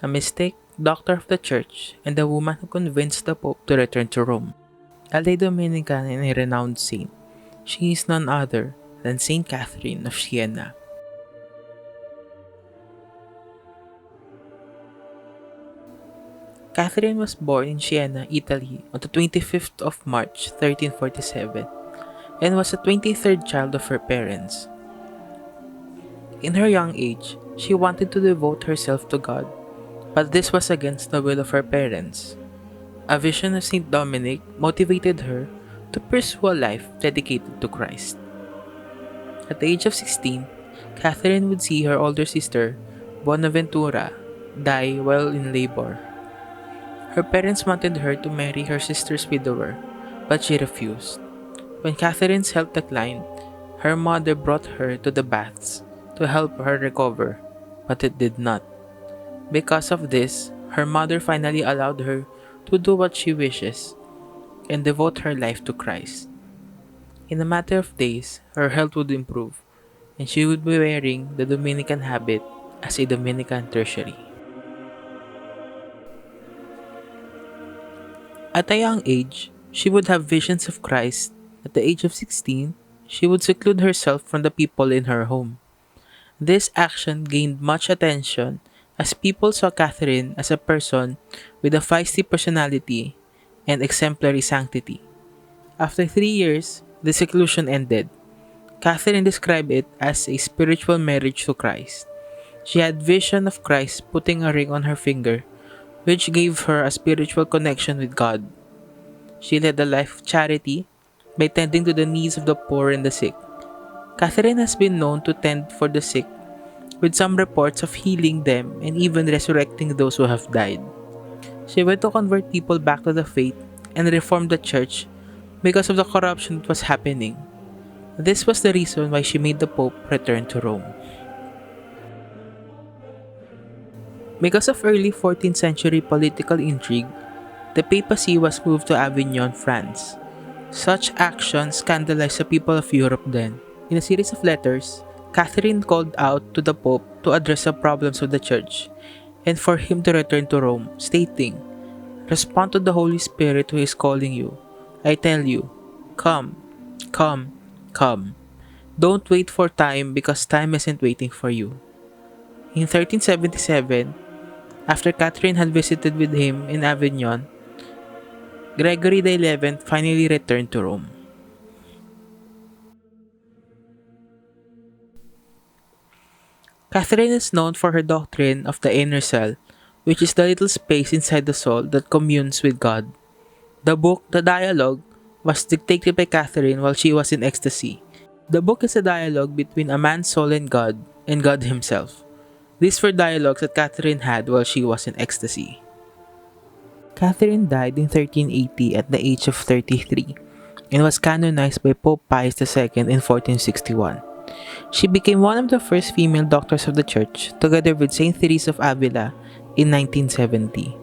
a mystic, doctor of the church, and the woman who convinced the Pope to return to Rome. A lay Dominican and a renowned saint, she is none other than Saint Catherine of Siena. Catherine was born in Siena, Italy on the 25th of March 1347 and was the 23rd child of her parents. In her young age, she wanted to devote herself to God, but this was against the will of her parents. A vision of Saint Dominic motivated her to pursue a life dedicated to Christ. At the age of 16, Catherine would see her older sister, Bonaventura, die while in labor. Her parents wanted her to marry her sister's widower, but she refused. When Catherine's health declined, her mother brought her to the baths to help her recover, but it did not. Because of this, her mother finally allowed her to do what she wishes and devote her life to Christ. In a matter of days, her health would improve, and she would be wearing the Dominican habit as a Dominican tertiary. At a young age, she would have visions of Christ. At the age of 16, she would seclude herself from the people in her home. This action gained much attention as people saw Catherine as a person with a feisty personality and exemplary sanctity. After 3 years, the seclusion ended. Catherine described it as a spiritual marriage to Christ. She had vision of Christ putting a ring on her finger, which gave her a spiritual connection with God. She led a life of charity by tending to the needs of the poor and the sick. Catherine has been known to tend for the sick, with some reports of healing them and even resurrecting those who have died. She went to convert people back to the faith and reform the church because of the corruption that was happening. This was the reason why she made the Pope return to Rome. Because of early 14th century political intrigue, the papacy was moved to Avignon, France. Such actions scandalized the people of Europe then. In a series of letters, Catherine called out to the Pope to address the problems of the Church and for him to return to Rome, stating, "Respond to the Holy Spirit who is calling you. I tell you, come, come, come. Don't wait for time because time isn't waiting for you." In 1377, after Catherine had visited with him in Avignon, Gregory XI finally returned to Rome. Catherine is known for her doctrine of the inner cell, which is the little space inside the soul that communes with God. The book, The Dialogue, was dictated by Catherine while she was in ecstasy. The book is a dialogue between a man's soul and God Himself. These were dialogues that Catherine had while she was in ecstasy. Catherine died in 1380 at the age of 33 and was canonized by Pope Pius II in 1461. She became one of the first female doctors of the Church, together with Saint Therese of Avila in 1970.